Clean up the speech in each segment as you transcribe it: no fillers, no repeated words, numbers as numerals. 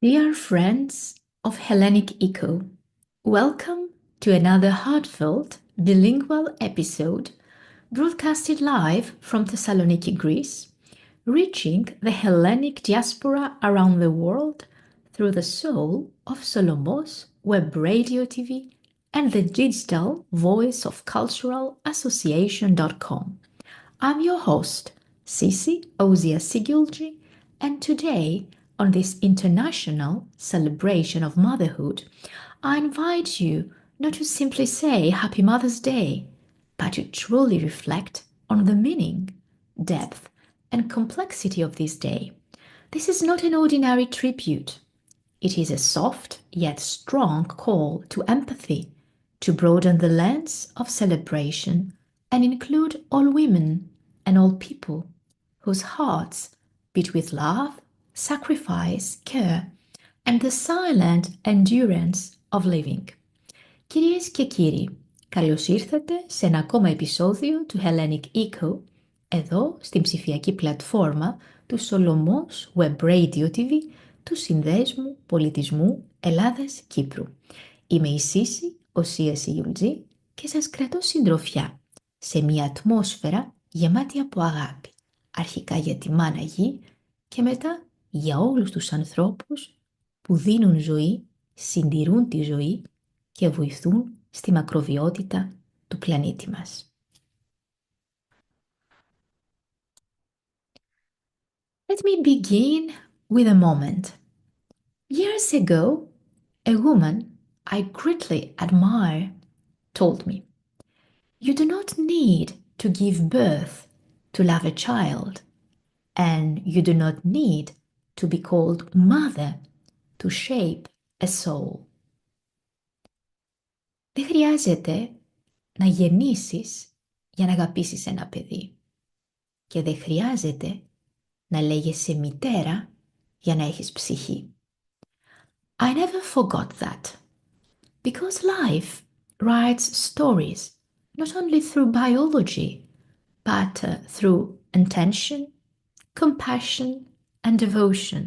Dear friends of Hellenic Echo, welcome to another heartfelt bilingual episode broadcasted live from Thessaloniki, Greece, reaching the Hellenic diaspora around the world through the soul of Solomos Web Radio TV and the digital voice of culturalassociation.com. I'm your host, Sissy Osia Sigioultzi, and today, on this international celebration of motherhood, I invite you not to simply say Happy Mother's Day, but to truly reflect on the meaning, depth, and complexity of this day. This is not an ordinary tribute. It is a soft yet strong call to empathy, to broaden the lens of celebration and include all women and all people whose hearts beat with love, sacrifice, care, and the silent endurance of living. Κυρίες και κύριοι, καλώς ήρθατε σε ένα ακόμα επεισόδιο του Hellenic Echo, εδώ στην ψηφιακή πλατφόρμα του Solomos Web Radio TV, του Συνδέσμου Πολιτισμού Ελλάδας-Κύπρου. Είμαι η Sissy Osia Sigioultzi και σας κρατώ συντροφιά σε μια ατμόσφαιρα γεμάτη από αγάπη, αρχικά για τη μάνα γη και μετά για όλους τους ανθρώπους που δίνουν ζωή, συντηρούν τη ζωή και βοηθούν στη μακροβιότητα του πλανήτη μας. Let me begin with a moment. Years ago, a woman I greatly admire told me, "You do not need to give birth to love a child, and you do not need to be called mother to shape a soul." Δεν χρειάζεται να γεννήσεις για να αγαπήσεις ένα παιδί. Και δεν χρειάζεται να λέγεσαι μητέρα για να έχεις ψυχή. I never forgot that. Because life writes stories not only through biology, but through intention, compassion, and devotion.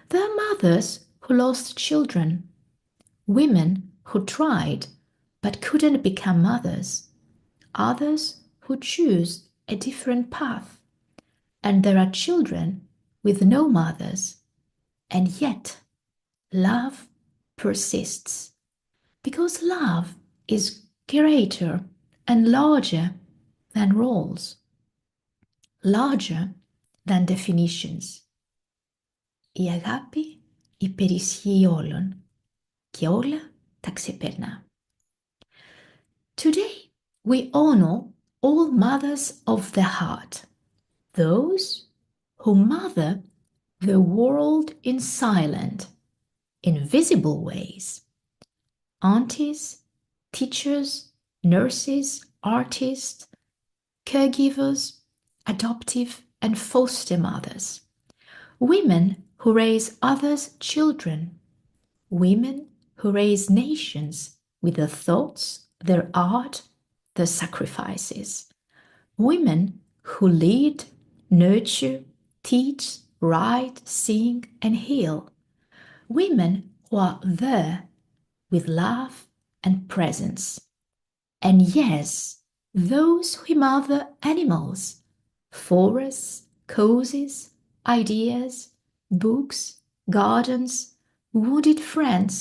There are mothers who lost children, women who tried but couldn't become mothers, others who choose a different path, and there are children with no mothers, and yet love persists, because love is greater and larger than roles, larger than definitions. Η αγάπη υπερισχύει όλων και όλα τα ξεπερνά. Today we honor all mothers of the heart, those who mother the world in silent, invisible ways. Aunties, teachers, nurses, artists, caregivers, adoptive and foster mothers. Women who raise others' children. Women who raise nations with their thoughts, their art, their sacrifices. Women who lead, nurture, teach, write, sing, and heal. Women who are there with love and presence. And yes, those who mother animals, forests, causes, ideas, books, gardens, wounded friends,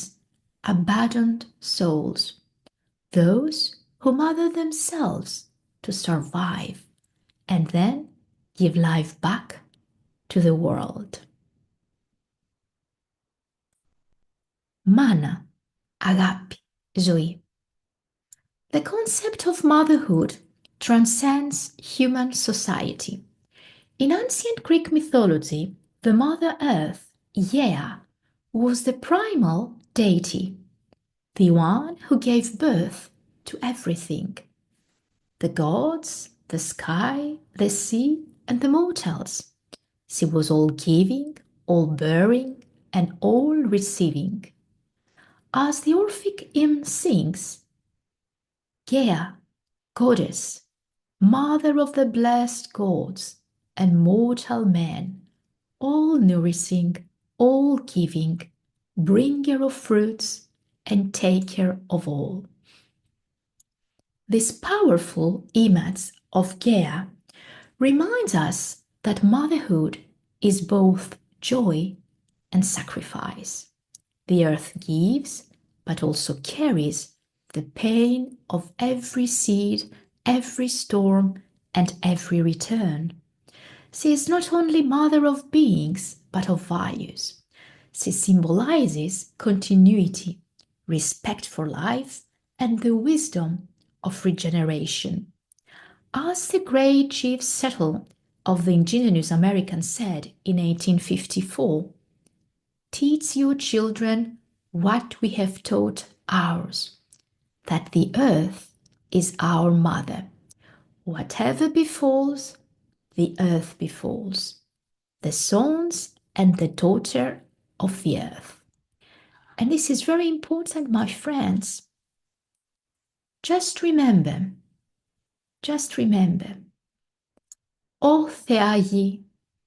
abandoned souls. Those who mother themselves to survive and then give life back to the world. Μάνα, αγάπη, ζωή. The concept of motherhood transcends human society. In ancient Greek mythology, the Mother Earth, Gaia, was the primal deity, the one who gave birth to everything. The gods, the sky, the sea, and the mortals. She was all giving, all bearing, and all receiving. As the Orphic hymn sings, Gaia, goddess, mother of the blessed gods and mortal men, all nourishing, all-giving, bringer of fruits, and taker of all. This powerful image of Gaia reminds us that motherhood is both joy and sacrifice. The earth gives, but also carries the pain of every seed, every storm, and every return. She is not only mother of beings, but of values. She symbolizes continuity, respect for life, and the wisdom of regeneration. As the great Chief Settle of the indigenous Americans said in 1854, teach your children what we have taught ours, that the earth is our mother. Whatever befalls, the earth befalls, the sons and the daughter of the earth. And this is very important, my friends. Just remember, Ω Θεά γη,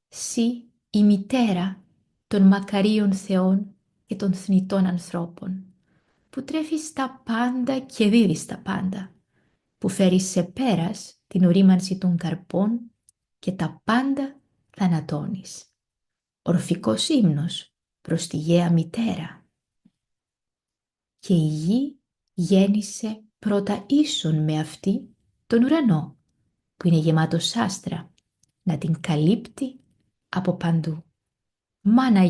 σύ η μητέρα των μακαρίων θεών και των θνητών ανθρώπων, που τρέφεις τα πάντα και δίδεις τα πάντα, που φέρεις σε πέρας την ορίμανση των καρπών και τα πάντα θανατώνεις. Ορφικός ύμνος προς τη γαία μητέρα. Και η γη γέννησε πρώτα ίσον με αυτή τον ουρανό, που είναι γεμάτος άστρα, να την καλύπτει από παντού. Μάνα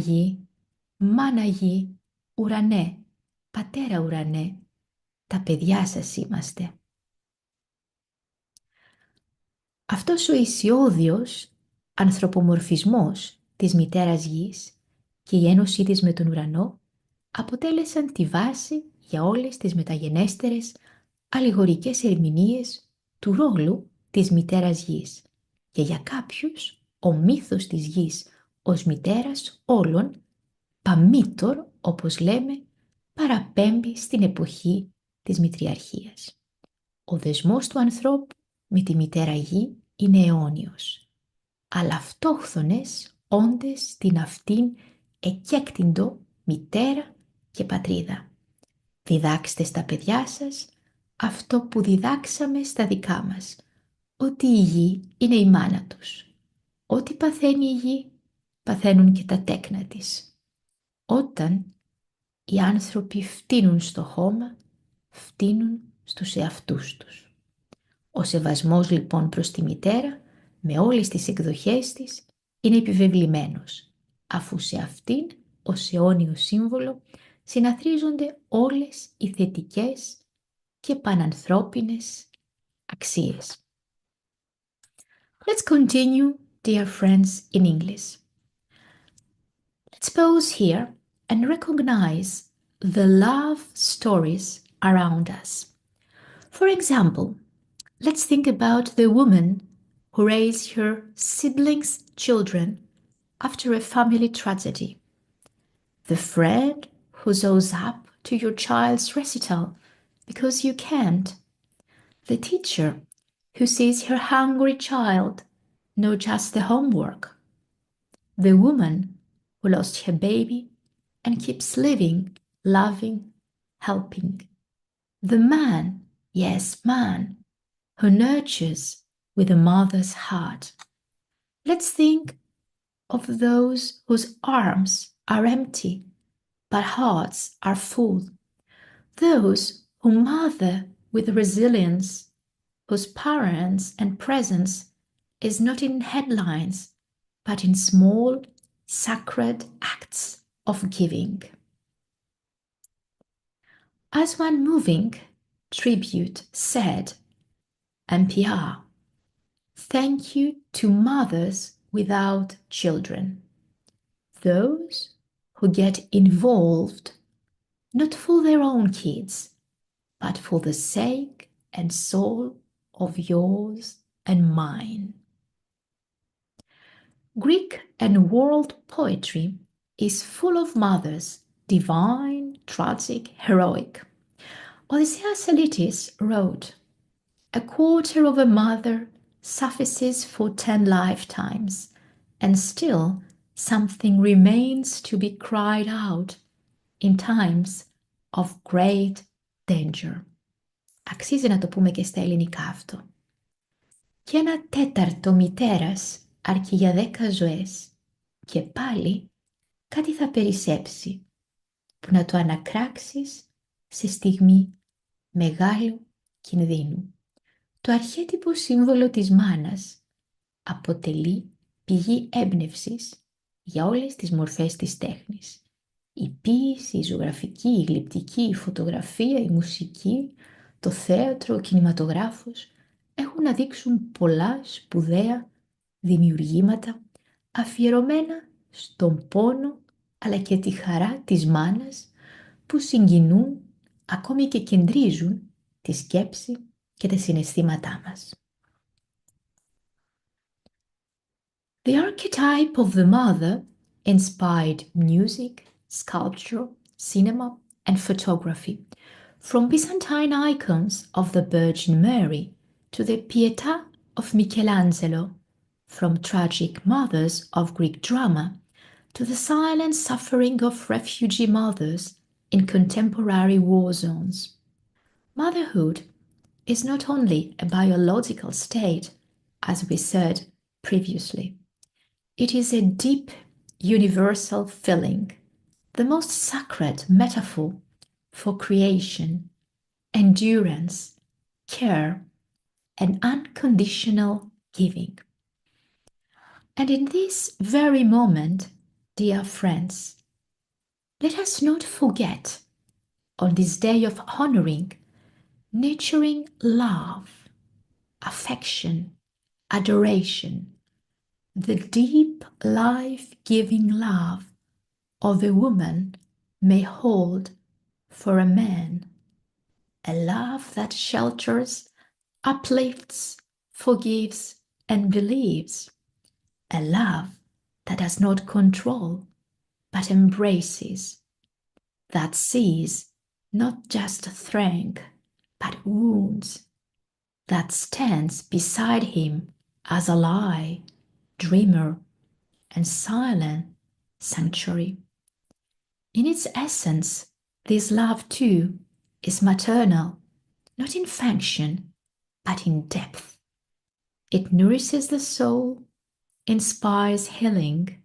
γη, ουρανέ, πατέρα ουρανέ, τα παιδιά σας είμαστε. Αυτός ο ισιώδιος ανθρωπομορφισμός της μητέρας γης και η ένωσή της με τον ουρανό αποτέλεσαν τη βάση για όλες τις μεταγενέστερες αλληγορικές ερμηνείες του ρόλου της μητέρας γης και για κάποιους ο μύθος της γης ως μητέρας όλων, παμήτωρ όπως λέμε, παραπέμπει στην εποχή της μητριαρχίας. Ο δεσμός του ανθρώπου με τη μητέρα γη είναι αιώνιος, αλλά αυτόχθονες όντες την αυτήν εκέκτηντο μητέρα και πατρίδα. Διδάξτε στα παιδιά σας αυτό που διδάξαμε στα δικά μας, ότι η γη είναι η μάνα τους. Ό,τι παθαίνει η γη, παθαίνουν και τα τέκνα της. Όταν οι άνθρωποι φτύνουν στο χώμα, φτύνουν στους εαυτούς τους. Ο σεβασμός λοιπόν προς τη μητέρα, με όλες τις εκδοχές της, είναι επιβεβλημένος, αφού σε αυτήν, ως αιώνιο σύμβολο, συναθρίζονται όλες οι θετικές και πανανθρώπινες αξίες. Let's continue, dear friends, in English. Let's pause here and recognize the love stories around us. For example, let's think about the woman who raised her siblings' children after a family tragedy. The friend who shows up to your child's recital because you can't. The teacher who sees her hungry child, not just the homework. The woman who lost her baby and keeps living, loving, helping. The man, yes, man, who nurtures with a mother's heart. Let's think of those whose arms are empty, but hearts are full. Those who mother with resilience, whose parents and presence is not in headlines, but in small, sacred acts of giving. As one moving tribute said, NPR, thank you to mothers without children, those who get involved not for their own kids, but for the sake and soul of yours and mine. Greek and world poetry is full of mothers, divine, tragic, heroic. Odysseus Elitis wrote, "A quarter of a mother suffices for 10 lifetimes, and still something remains to be cried out in times of great danger. Αξίζει να το πούμε και στα ελληνικά αυτό. Και ένα τέταρτο μητέρας αρκεί για 10 ζωές και πάλι κάτι θα περισσέψει που να το ανακράξεις σε στιγμή μεγάλου κινδύνου. Το αρχέτυπο σύμβολο της μάνας αποτελεί πηγή έμπνευσης για όλες τις μορφές της τέχνης. Η ποίηση, η ζωγραφική, η γλυπτική, η φωτογραφία, η μουσική, το θέατρο, ο κινηματογράφος έχουν να δείξουν πολλά σπουδαία δημιουργήματα αφιερωμένα στον πόνο αλλά και τη χαρά της μάνας που συγκινούν ακόμη και κεντρίζουν τη σκέψη και τα συναισθήματά μας. The archetype of the mother inspired music, sculpture, cinema, and photography, from Byzantine icons of the Virgin Mary to the Pietà of Michelangelo, from tragic mothers of Greek drama to the silent suffering of refugee mothers in contemporary war zones. Motherhood is not only a biological state, as we said previously. It is a deep, universal feeling, the most sacred metaphor for creation, endurance, care, and unconditional giving. And in this very moment, dear friends, let us not forget, on this day of honoring, nurturing love, affection, adoration, the deep life-giving love of a woman may hold for a man, a love that shelters, uplifts, forgives, and believes, a love that does not control but embraces, that sees not just strength but wounds, that stands beside him as ally, dreamer, and silent sanctuary. In its essence, this love too is maternal, not in function, but in depth. It nourishes the soul, inspires healing,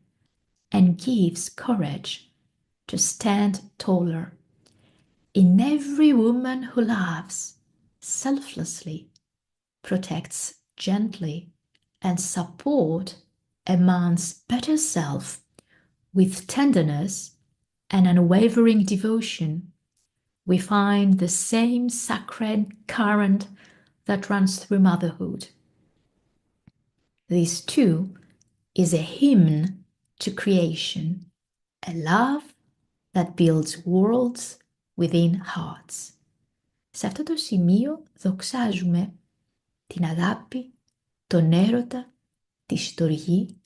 and gives courage to stand taller. In every woman who loves selflessly, protects gently, and supports a man's better self with tenderness and unwavering devotion, we find the same sacred current that runs through motherhood. This too is a hymn to creation, a love that builds worlds within hearts. Σε αυτό το σημείο δοξάζουμε την αγάπη, τον έρωτα, τη στοργή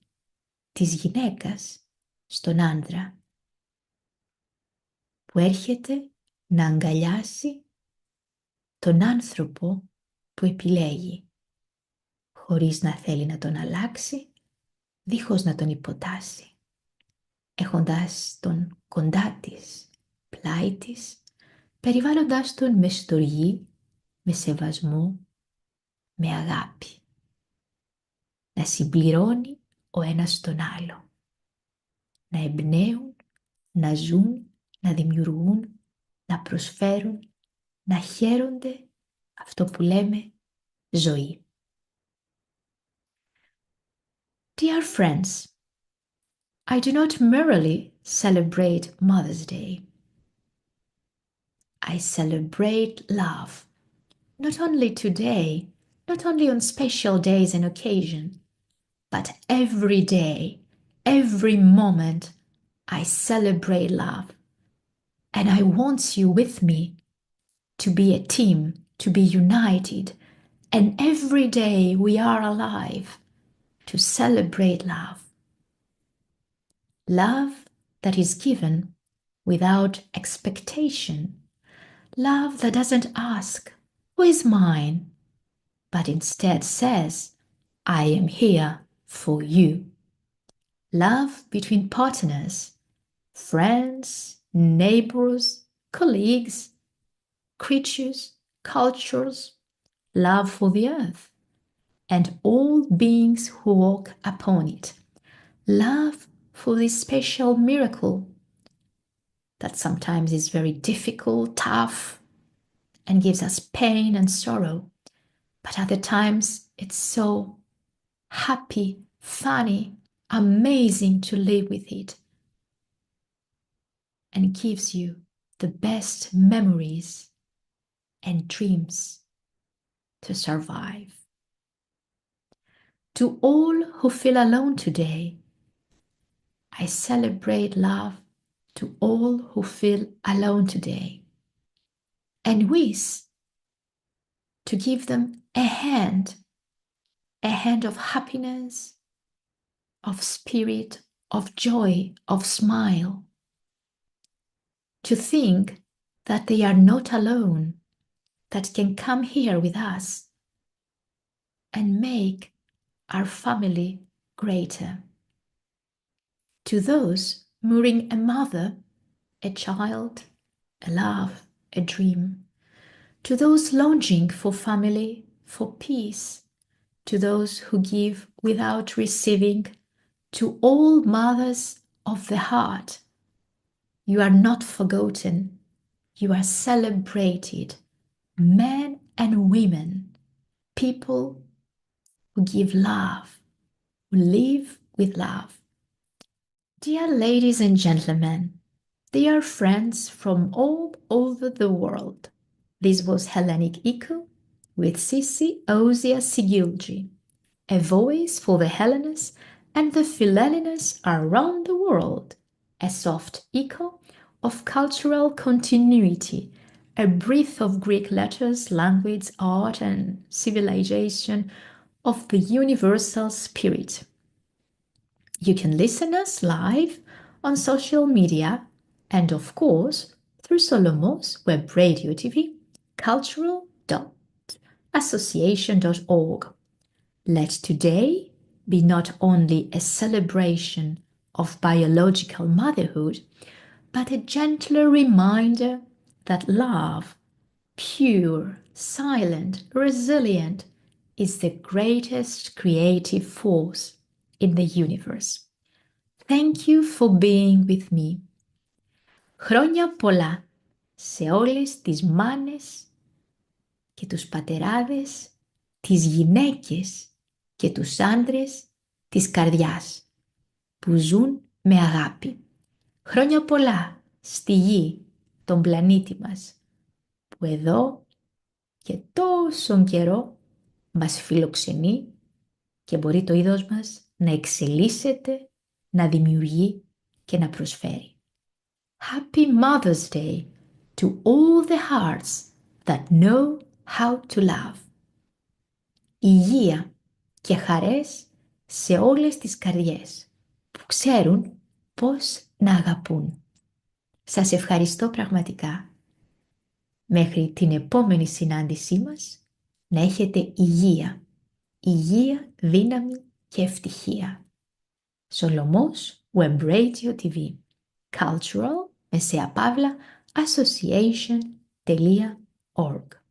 της γυναίκας στον άντρα, που έρχεται να αγκαλιάσει τον άνθρωπο που επιλέγει, χωρίς να θέλει να τον αλλάξει, δίχως να τον υποτάσει, έχοντας τον κοντά της, πλάι της, περιβάλλοντας τον με στοργή, με σεβασμό, με αγάπη. Να συμπληρώνει ο ένας τον άλλο, να εμπνέουν, να ζουν, να δημιουργούν, να προσφέρουν, να χαίρονται αυτό που λέμε ζωή. Dear friends, I do not merely celebrate Mother's Day. I celebrate love, not only today, not only on special days and occasions, but every day, every moment, I celebrate love. And I want you with me to be a team, to be united, and every day we are alive to celebrate love. Love that is given without expectation. Love that doesn't ask, who is mine? But instead says, I am here for you. love between partners, friends, neighbors, colleagues, creatures, cultures, love for the earth and all beings who walk upon it, love for this special miracle that sometimes is very difficult, tough, and gives us pain and sorrow, but other times it's so happy, funny, amazing to live with it, and gives you the best memories and dreams to survive. To all who feel alone today, I celebrate love to all who feel alone today and wish to give them a hand of happiness, of spirit, of joy, of smile, to think that they are not alone, that can come here with us and make our family greater. To those mourning a mother, a child, a love, a dream, to those longing for family, for peace, to those who give without receiving, to all mothers of the heart, you are not forgotten, you are celebrated, men and women, people who give love, who live with love. Dear ladies and gentlemen, dear friends from all over the world, this was Hellenic Echo with Sissy Osia Sigioultzi, a voice for the Hellenes and the Philhellenes around the world, a soft echo of cultural continuity, a breath of Greek letters, language, art, and civilization of the universal spirit. You can listen us live on social media and, of course, through Solomos Web Radio TV, cultural.association.org. Let today be not only a celebration of biological motherhood, but a gentler reminder that love, pure, silent, resilient, is the greatest creative force in the universe. Thank you for being with me. Χρόνια πολλά σε όλες τις μάνες και τους πατεράδες, τις γυναίκες και τους άντρες της καρδιάς που ζουν με αγάπη. Χρόνια πολλά στη γη, τον πλανήτη μας, που εδώ και τόσον καιρό μας φιλοξενεί και μπορεί το είδος μας να εξελίσσεται, να δημιουργεί και να προσφέρει. Happy Mother's Day to all the hearts that know how to love. Υγεία και χαρές σε όλες τις καρδιές που ξέρουν πώς να αγαπούν. Σας ευχαριστώ πραγματικά. Μέχρι την επόμενη συνάντησή μας, να έχετε υγεία, δύναμη και ευτυχία. Solomos Web Radio TV, cultural, association.org.